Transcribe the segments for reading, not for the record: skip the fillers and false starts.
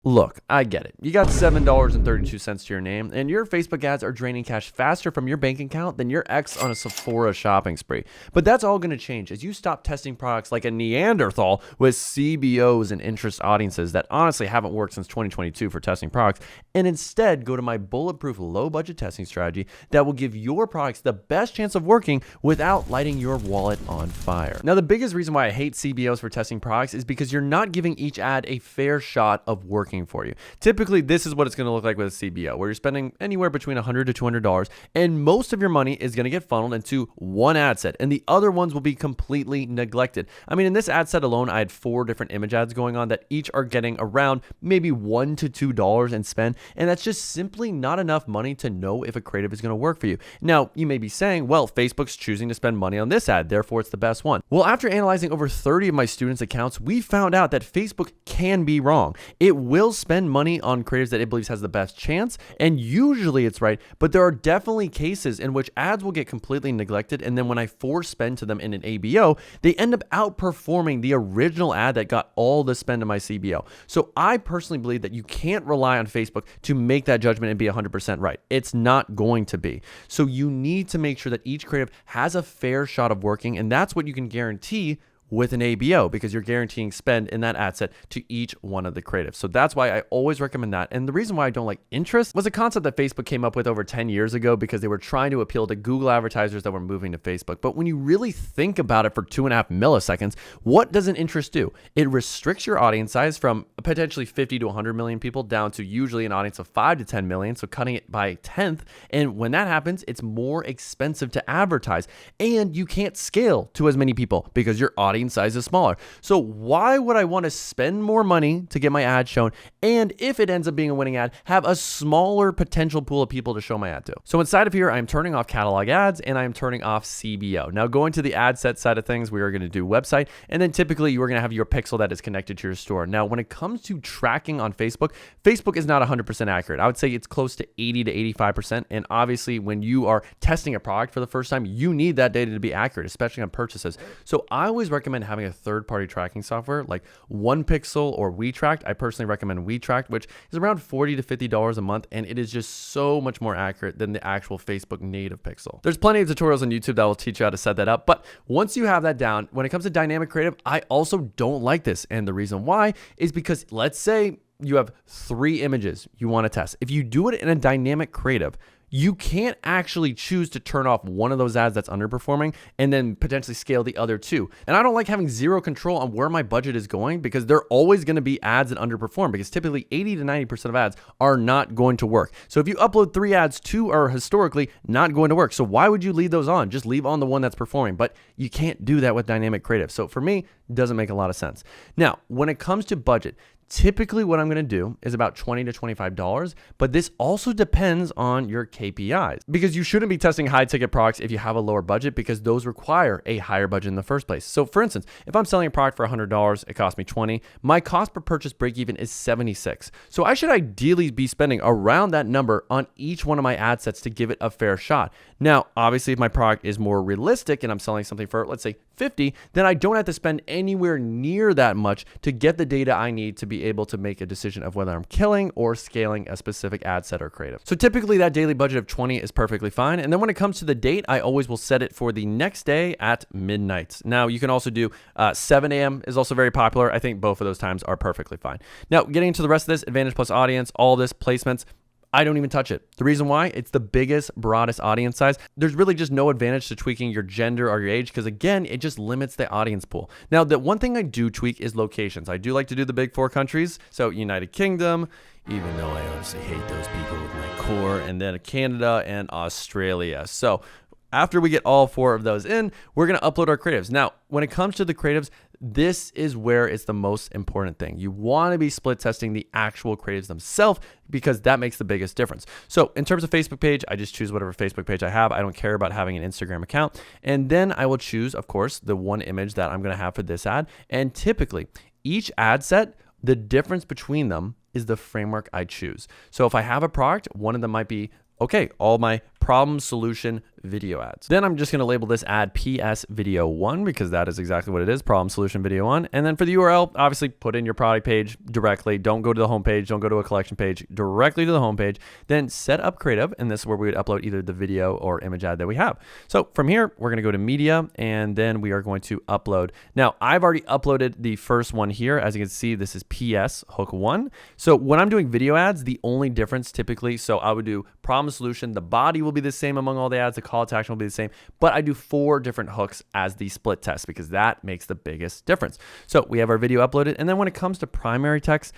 Look, I get it. You got $7.32 to your name, and your Facebook ads are draining cash faster from your bank account than your ex on a Sephora shopping spree. But that's all going to change as you stop testing products like a Neanderthal with CBOs and interest audiences that honestly haven't worked since 2022 for testing products, and instead go to my bulletproof low-budget testing strategy that will give your products the best chance of working without lighting your wallet on fire. Now, the biggest reason why I hate CBOs for testing products is because you're not giving each ad a fair shot of working for you. Typically, this is what it's going to look like with a CBO, where you're spending anywhere between $100 to $200, and most of your money is going to get funneled into one ad set, and the other ones will be completely neglected. I mean, in this ad set alone, I had 4 different image ads going on that each are getting around maybe $1 to $2 in spend, and that's just simply not enough money to know if a creative is going to work for you. Now, you may be saying, well, Facebook's choosing to spend money on this ad, therefore it's the best one. Well, after analyzing over 30 of my students' accounts, we found out that Facebook can be wrong. It will spend money on creatives that it believes has the best chance, and usually it's right, but there are definitely cases in which ads will get completely neglected, and then when I force spend to them in an ABO, they end up outperforming the original ad that got all the spend in my CBO. So I personally believe that you can't rely on Facebook to make that judgment and be 100% right. It's not going to be. So you need to make sure that each creative has a fair shot of working, and that's what you can guarantee with an ABO, because you're guaranteeing spend in that ad set to each one of the creatives. So that's why I always recommend that. And the reason why I don't like interest was a concept that Facebook came up with over 10 years ago because they were trying to appeal to Google advertisers that were moving to Facebook. But when you really think about it for 2.5 milliseconds, what does an interest do? It restricts your audience size from potentially 50 to 100 million people down to usually an audience of 5 to 10 million, so cutting it by 1/10. And when that happens, it's more expensive to advertise, and you can't scale to as many people because your audience size is smaller. So why would I want to spend more money to get my ad shown, and if it ends up being a winning ad, have a smaller potential pool of people to show my ad to? So inside of here, I'm turning off catalog ads and I'm turning off CBO. Now, going to the ad set side of things, we are going to do website, and then typically you are going to have your pixel that is connected to your store. Now, when it comes to tracking on Facebook, Facebook is not 100% accurate. I would say it's close to 80 to 85%. And obviously, when you are testing a product for the first time, you need that data to be accurate, especially on purchases. So I always recommend having a third-party tracking software like OnePixel or WeTracked. I personally recommend WeTracked, which is around $40 to $50 a month, and it is just so much more accurate than the actual Facebook native pixel. There's plenty of tutorials on YouTube that will teach you how to set that up, but once you have that down, when it comes to dynamic creative, I also don't like this, and the reason why is because let's say you have 3 images you want to test. If you do it in a dynamic creative, you can't actually choose to turn off one of those ads that's underperforming and then potentially scale the other 2. And I don't like having zero control on where my budget is going, because they're always going to be ads that underperform, because typically 80 to 90% of ads are not going to work. So if you upload 3 ads, 2 are historically not going to work. So why would you leave those on? Just leave on the one that's performing. But you can't do that with dynamic creative. So for me, it doesn't make a lot of sense. Now, when it comes to budget, typically what I'm going to do is about $20 to $25, but this also depends on your KPIs, because you shouldn't be testing high ticket products if you have a lower budget, because those require a higher budget in the first place. So for instance, if I'm selling a product for $100, it costs me $20, my cost per purchase break even is $76. So I should ideally be spending around that number on each one of my ad sets to give it a fair shot. Now, obviously, if my product is more realistic and I'm selling something for, let's say, $50, then I don't have to spend anywhere near that much to get the data I need to be able to make a decision of whether I'm killing or scaling a specific ad set or creative. So typically that daily budget of 20 is perfectly fine. And then when it comes to the date, I always will set it for the next day at midnight. Now you can also do 7 a.m. is also very popular. I think both of those times are perfectly fine. Now getting into the rest of this, Advantage Plus audience, all this placements, I don't even touch it. The reason why, it's the biggest, broadest audience size. There's really just no advantage to tweaking your gender or your age, because again, it just limits the audience pool. Now, the one thing I do tweak is locations. I do like to do the big 4 countries. So United Kingdom, even though I honestly hate those people with my core, and then Canada and Australia. So after we get all 4 of those in, we're going to upload our creatives. Now, when it comes to the creatives, this is where it's the most important thing. You want to be split testing the actual creatives themselves, because that makes the biggest difference. So in terms of Facebook page, I just choose whatever Facebook page I have. I don't care about having an Instagram account. And then I will choose, of course, the one image that I'm going to have for this ad. And typically each ad set, the difference between them is the framework I choose. So if I have a product, one of them might be, okay, all my problem solution video ads. Then I'm just going to label this ad PS Video 1 because that is exactly what it is, problem solution video 1. And then for the URL, obviously put in your product page directly. Don't go to the homepage. Don't go to a collection page, directly to the homepage. Then set up creative. And this is where we would upload either the video or image ad that we have. So from here, we're going to go to media and then we are going to upload. Now I've already uploaded the first one here. As you can see, this is PS hook 1. So when I'm doing video ads, the only difference typically, so I would do problem solution. The body will be the same among all the ads. The call to action will be the same, but I do 4 different hooks as the split test because that makes the biggest difference. So we have our video uploaded. And then when it comes to primary text,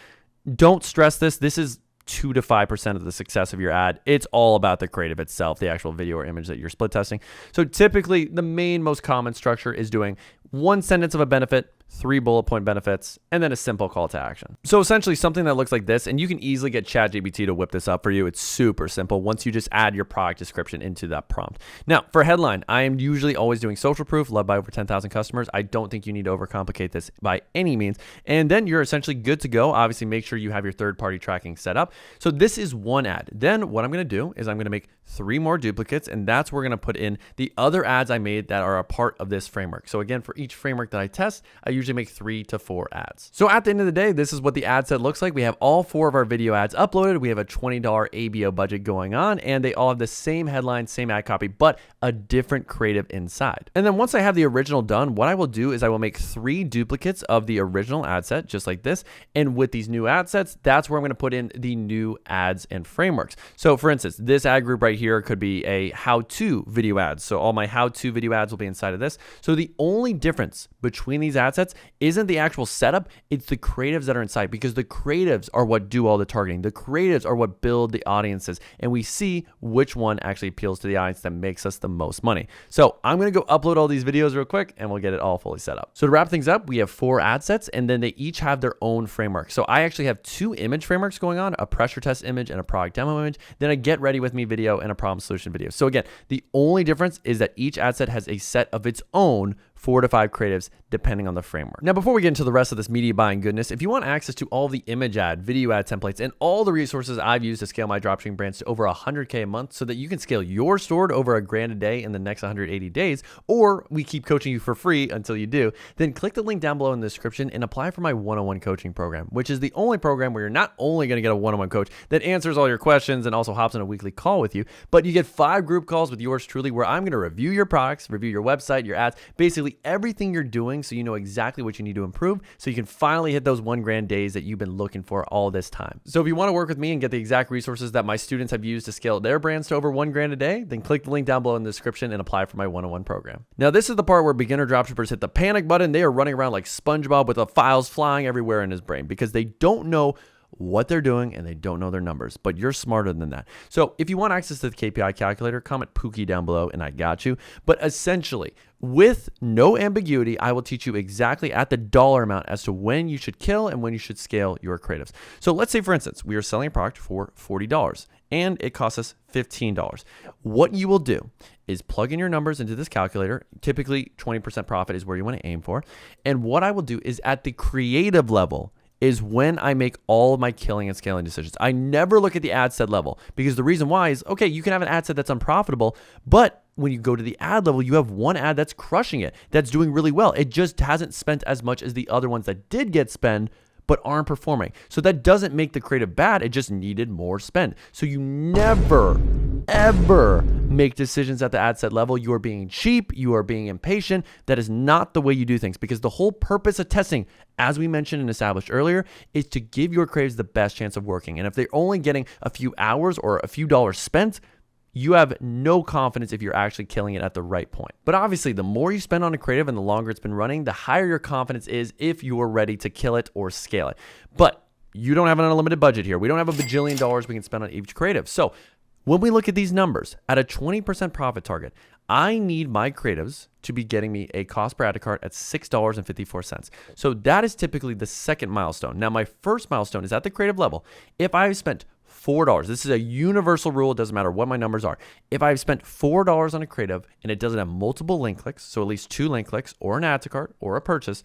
don't stress this. This is 2 to 5% of the success of your ad. It's all about the creative itself, the actual video or image that you're split testing. So typically the main most common structure is doing 1 sentence of a benefit, 3 bullet point benefits, and then a simple call to action. So essentially something that looks like this, and you can easily get ChatGPT to whip this up for you. It's super simple once you just add your product description into that prompt. Now for headline, I am usually always doing social proof, loved by over 10,000 customers. I don't think you need to overcomplicate this by any means. And then you're essentially good to go. Obviously make sure you have your third-party tracking set up. So this is one ad. Then what I'm going to do is I'm going to make 3 more duplicates, and that's where we're going to put in the other ads I made that are a part of this framework. So again, for each framework that I test, I usually make 3 to 4 ads. So at the end of the day, this is what the ad set looks like. We have all 4 of our video ads uploaded. We have a $20 ABO budget going on, and they all have the same headline, same ad copy, but a different creative inside. And then once I have the original done, what I will do is I will make 3 duplicates of the original ad set, just like this. And with these new ad sets, that's where I'm going to put in the new ads and frameworks. So for instance, this ad group right here could be a how-to video ads. So all my how-to video ads will be inside of this. So the only difference between these ad sets isn't the actual setup, it's the creatives that are inside, because the creatives are what do all the targeting. The creatives are what build the audiences, and we see which one actually appeals to the audience that makes us the most money. So I'm going to go upload all these videos real quick and we'll get it all fully set up. So to wrap things up, we have 4 ad sets and then they each have their own framework. So I actually have 2 image frameworks going on, a pressure test image and a product demo image, then a get ready with me video and a problem solution video. So again, the only difference is that each ad set has a set of its own 4 to 5 creatives depending on the framework. Now, before we get into the rest of this media buying goodness, if you want access to all the image ad, video ad templates, and all the resources I've used to scale my dropshipping brands to over 100K a month so that you can scale your store to over $1,000 a day in the next 180 days, or we keep coaching you for free until you do, then click the link down below in the description and apply for my one-on-one coaching program, which is the only program where you're not only going to get a one-on-one coach that answers all your questions and also hops on a weekly call with you, but you get 5 group calls with yours truly where I'm going to review your products, review your website, your ads, basically everything you're doing so you know exactly what you need to improve so you can finally hit those $1,000 days that you've been looking for all this time. So if you want to work with me and get the exact resources that my students have used to scale their brands to over $1,000 a day, then click the link down below in the description and apply for my one-on-one program. Now, this is the part where beginner dropshippers hit the panic button. They are running around like SpongeBob with the files flying everywhere in his brain because they don't know what they're doing and they don't know their numbers, but you're smarter than that. So if you want access to the KPI calculator, comment Pookie down below and I got you. But essentially, with no ambiguity, I will teach you exactly at the dollar amount as to when you should kill and when you should scale your creatives. So let's say, for instance, we are selling a product for $40 and it costs us $15. What you will do is plug in your numbers into this calculator. Typically 20% profit is where you want to aim for. And what I will do is at the creative level is when I make all of my killing and scaling decisions. I never look at the ad set level because the reason why is, okay, you can have an ad set that's unprofitable, but when you go to the ad level, you have one ad that's crushing it, that's doing really well. It just hasn't spent as much as the other ones that did get spent but aren't performing. So that doesn't make the creative bad. It just needed more spend. So you never, ever make decisions at the ad set level. You are being cheap. You are being impatient. That is not the way you do things because the whole purpose of testing, as we mentioned and established earlier, is to give your creatives the best chance of working. And if they're only getting a few hours or a few dollars spent, you have no confidence if you're actually killing it at the right point. But obviously, the more you spend on a creative and the longer it's been running, the higher your confidence is if you are ready to kill it or scale it. But you don't have an unlimited budget here. We don't have a bajillion dollars we can spend on each creative. So when we look at these numbers, at a 20% profit target, I need my creatives to be getting me a cost per ad cart at $6.54. So that is typically the second milestone. Now, my first milestone is at the creative level. If I've spent $4. This is a universal rule. It doesn't matter what my numbers are. If I've spent $4 on a creative and it doesn't have multiple link clicks, so at least 2 link clicks or an add to cart or a purchase,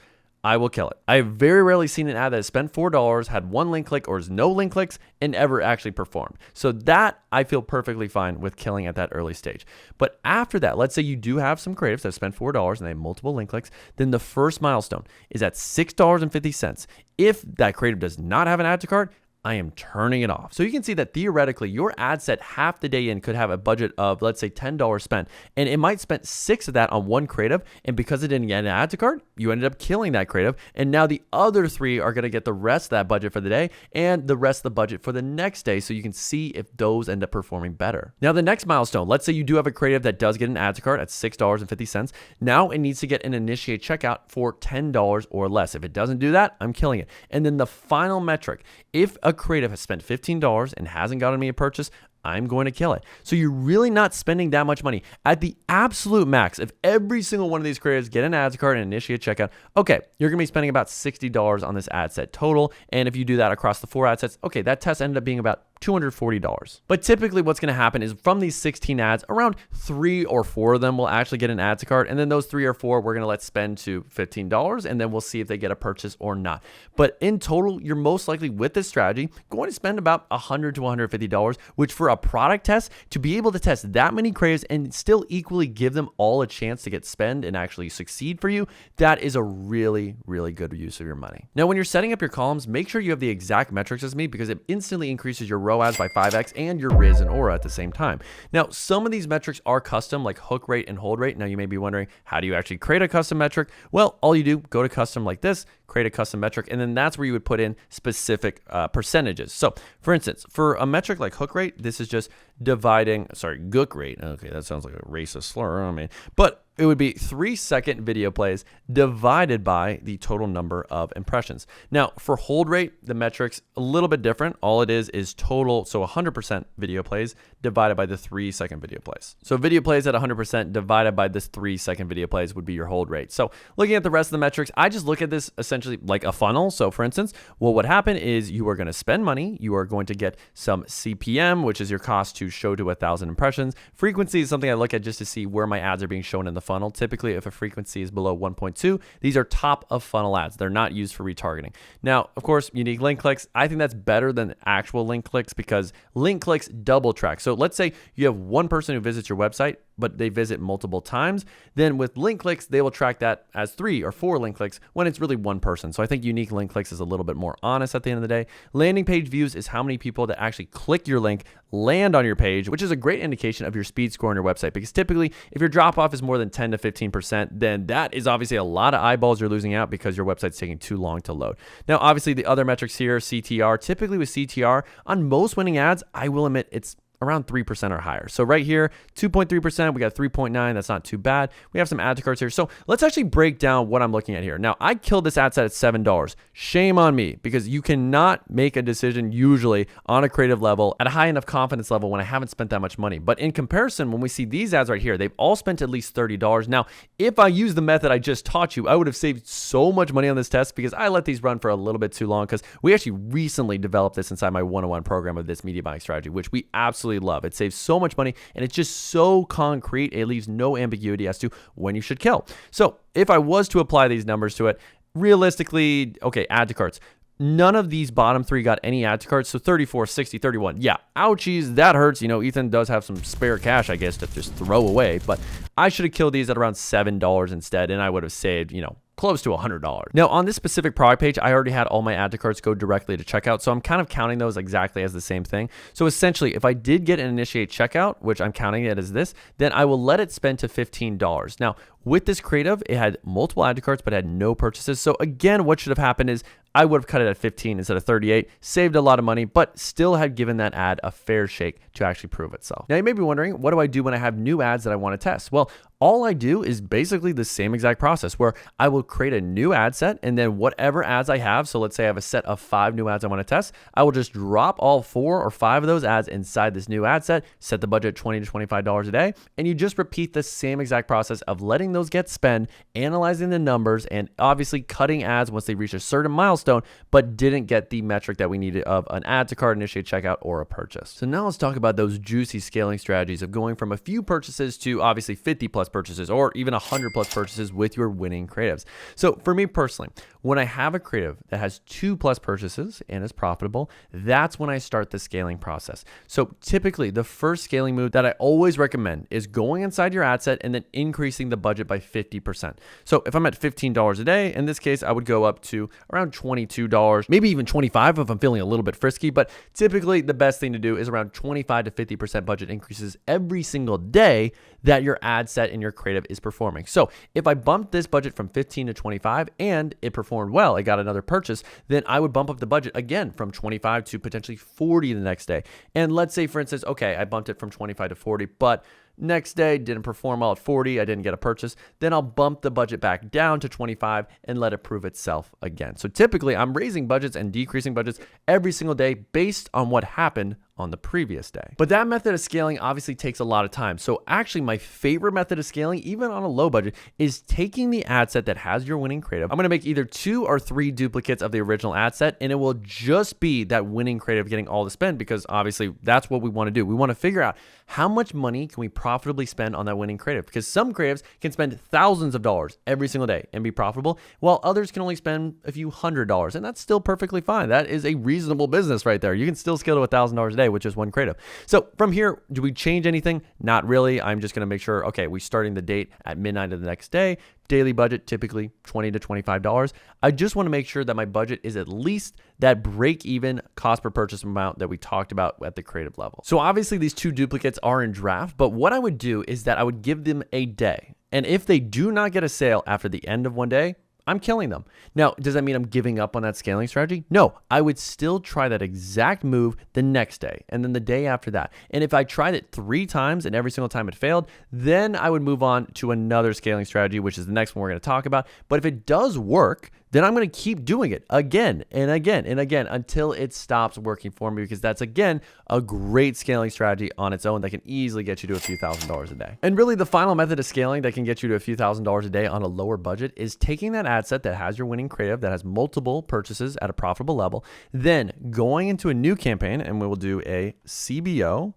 I will kill it. I have very rarely seen an ad that has spent $4, had one link click or has no link clicks, and ever actually performed. So that I feel perfectly fine with killing at that early stage. But after that, let's say you do have some creatives that spend $4 and they have multiple link clicks, then the first milestone is at $6.50. If that creative does not have an add to cart, I am turning it off. So you can see that theoretically your ad set half the day in could have a budget of, let's say, $10 spent, and it might spend 6 of that on one creative, and because it didn't get an add to cart, you ended up killing that creative, and now the other 3 are going to get the rest of that budget for the day and the rest of the budget for the next day, so you can see if those end up performing better. Now the next milestone, let's say you do have a creative that does get an add to cart at $6.50. Now it needs to get an initiate checkout for $10 or less. If it doesn't do that, I'm killing it. And then the final metric, if a creative has spent $15 and hasn't gotten me a purchase, I'm going to kill it. So you're really not spending that much money. At the absolute max, if every single one of these creatives get an ads card and initiate checkout, okay, you're going to be spending about $60 on this ad set total. And if you do that across the 4 ad sets, okay, that test ended up being about $240. But typically what's going to happen is from these 16 ads, around 3 or 4 of them will actually get an ads card. And then those 3 or 4, we're going to let spend to $15. And then we'll see if they get a purchase or not. But in total, you're most likely with this strategy going to spend about $100 to $150, which for a product test, to be able to test that many creatives and still equally give them all a chance to get spend and actually succeed for you, that is a really, really good use of your money. Now, when you're setting up your columns, make sure you have the exact metrics as me because it instantly increases your ROAS by 5x and your Riz and Aura at the same time. Now, some of these metrics are custom, like hook rate and hold rate. Now, you may be wondering, how do you actually create a custom metric? Well, all you do, go to custom like this, create a custom metric, and then that's where you would put in specific percentages. So, for instance, for a metric like hook rate, this is just gook rate. Okay, that sounds like a racist slur, I mean, but it would be 3-second video plays divided by the total number of impressions. Now, for hold rate, the metric's a little bit different. All it is total, so 100% video plays divided by the 3-second video plays. So video plays at 100% divided by this 3-second video plays would be your hold rate. So looking at the rest of the metrics, I just look at this essentially like a funnel. So for instance, well, what happened is you are going to spend money. You are going to get some CPM, which is your cost to show to 1,000 impressions. Frequency is something I look at just to see where my ads are being shown in the funnel. Typically, if a frequency is below 1.2, these are top of funnel ads. They're not used for retargeting. Now, of course, unique link clicks. I think that's better than actual link clicks because link clicks double track. So let's say you have one person who visits your website, but they visit multiple times. Then with link clicks, they will track that as 3 or 4 link clicks when it's really one person. So I think unique link clicks is a little bit more honest at the end of the day. Landing page views is how many people that actually click your link land on your page, which is a great indication of your speed score on your website. Because typically, if your drop off is more than 10 to 15%, then that is obviously a lot of eyeballs you're losing out because your website's taking too long to load. Now, obviously, the other metrics here, CTR, typically with CTR, on most winning ads, I will admit it's around 3% or higher. So right here, 2.3%, we got 3.9. That's not too bad. We have some add to carts here. So let's actually break down what I'm looking at here. Now, I killed this ad set at $7. Shame on me because you cannot make a decision usually on a creative level at a high enough confidence level when I haven't spent that much money. But in comparison, when we see these ads right here, they've all spent at least $30. Now, if I use the method I just taught you, I would have saved so much money on this test because I let these run for a little bit too long because we actually recently developed this inside my 101 program of this media buying strategy, which we absolutely love. It saves so much money and it's just so concrete. It leaves no ambiguity as to when you should kill. So if I was to apply these numbers to it, realistically, okay, add to carts. None of these bottom 3 got any add to carts. So 34, 60, 31. Yeah, ouchies, that hurts. You know, Ethan does have some spare cash, I guess, to just throw away. But I should have killed these at around $7 instead. And I would have saved, close to $100. Now on this specific product page, I already had all my add to carts go directly to checkout. So I'm kind of counting those exactly as the same thing. So essentially, if I did get an initiate checkout, which I'm counting it as this, then I will let it spend to $15. Now with this creative, it had multiple add to carts, but had no purchases. So again, what should have happened is I would have cut it at 15 instead of 38, saved a lot of money, but still had given that ad a fair shake to actually prove itself. Now you may be wondering, what do I do when I have new ads that I want to test? Well, all I do is basically the same exact process where I will create a new ad set and then whatever ads I have, so let's say I have a set of 5 new ads I want to test, I will just drop all 4 or 5 of those ads inside this new ad set, set the budget at $20 to $25 a day, and you just repeat the same exact process of letting those get spent, analyzing the numbers, and obviously cutting ads once they reach a certain milestone, but didn't get the metric that we needed of an add to cart, initiate checkout, or a purchase. So now let's talk about those juicy scaling strategies of going from a few purchases to obviously 50 plus purchases or even 100 plus purchases with your winning creatives. So for me personally, When I have a creative that has 2+ purchases and is profitable, that's when I start the scaling process. So typically the first scaling move that I always recommend is going inside your ad set and then increasing the budget by 50%. So if I'm at $15 a day, in this case, I would go up to around $22, maybe even $25 if I'm feeling a little bit frisky, but typically the best thing to do is around 25 to 50% budget increases every single day that your ad set and your creative is performing. So if I bumped this budget from 15 to 25 and it performed well, I got another purchase, then I would bump up the budget again from 25 to potentially 40 the next day. And let's say, for instance, okay, I bumped it from 25 to 40, but next day didn't perform well at 40, I didn't get a purchase, then I'll bump the budget back down to 25 and let it prove itself again. So typically I'm raising budgets and decreasing budgets every single day based on what happened on the previous day. But that method of scaling obviously takes a lot of time. So actually my favorite method of scaling, even on a low budget, is taking the ad set that has your winning creative. I'm gonna make either 2 or 3 duplicates of the original ad set, and it will just be that winning creative getting all the spend, because obviously that's what we wanna do. We wanna figure out how much money can we profitably spend on that winning creative, because some creatives can spend thousands of dollars every single day and be profitable, while others can only spend a few $100s, and that's still perfectly fine. That is a reasonable business right there. You can still scale to $1,000 a day, which is one creative. So from here, do we change anything? Not really. I'm just going to make sure, okay, we're starting the date at midnight of the next day. Daily budget, typically $20 to $25. I just want to make sure that my budget is at least that break-even cost per purchase amount that we talked about at the creative level. So obviously these 2 duplicates are in draft, but what I would do is that I would give them a day. And if they do not get a sale after the end of one day, I'm killing them. Now, does that mean I'm giving up on that scaling strategy? No, I would still try that exact move the next day and then the day after that. And if I tried it 3 times and every single time it failed, then I would move on to another scaling strategy, which is the next one we're going to talk about. But if it does work, then I'm going to keep doing it again and again and again until it stops working for me, because that's, again, a great scaling strategy on its own that can easily get you to a few $1,000s a day. And really the final method of scaling that can get you to a few $1,000s a day on a lower budget is taking that ad set that has your winning creative, that has multiple purchases at a profitable level, then going into a new campaign, and we will do a CBO,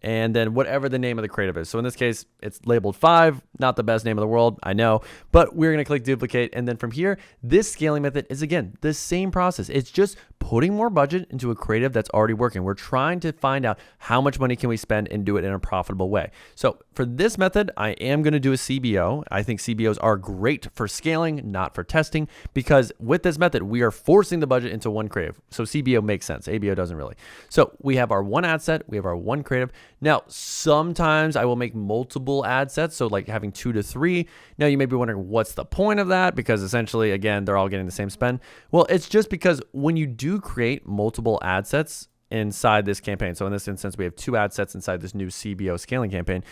and then whatever the name of the creative is. So in this case, it's labeled 5, not the best name of the world, I know, but we're gonna click duplicate. And then from here, this scaling method is, again, the same process. It's just putting more budget into a creative that's already working. We're trying to find out how much money can we spend and do it in a profitable way. So for this method, I am gonna do a CBO. I think CBOs are great for scaling, not for testing, because with this method, we are forcing the budget into one creative. So CBO makes sense, ABO doesn't really. So we have our one ad set, we have our one creative. Now, sometimes I will make multiple ad sets, so like having 2 to 3. Now, you may be wondering, what's the point of that? Because essentially, again, they're all getting the same spend. Well, it's just because when you do create multiple ad sets inside this campaign, so in this instance, we have 2 ad sets inside this new CBO scaling campaign,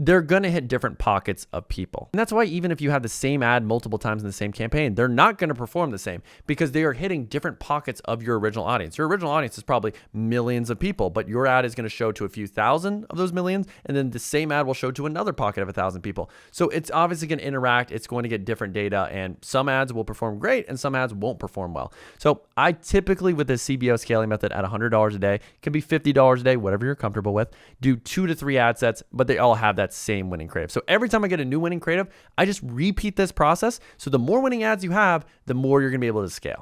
they're going to hit different pockets of people. And that's why even if you have the same ad multiple times in the same campaign, they're not going to perform the same, because they are hitting different pockets of your original audience. Your original audience is probably millions of people, but your ad is going to show to a few thousand of those millions, and then the same ad will show to another pocket of 1,000 people. So it's obviously going to interact. It's going to get different data, and some ads will perform great and some ads won't perform well. So I typically, with this CBO scaling method at $100 a day, it can be $50 a day, whatever you're comfortable with, do 2 to 3 ad sets, but they all have that same winning creative. So every time I get a new winning creative, I just repeat this process. So the more winning ads you have, the more you're going to be able to scale.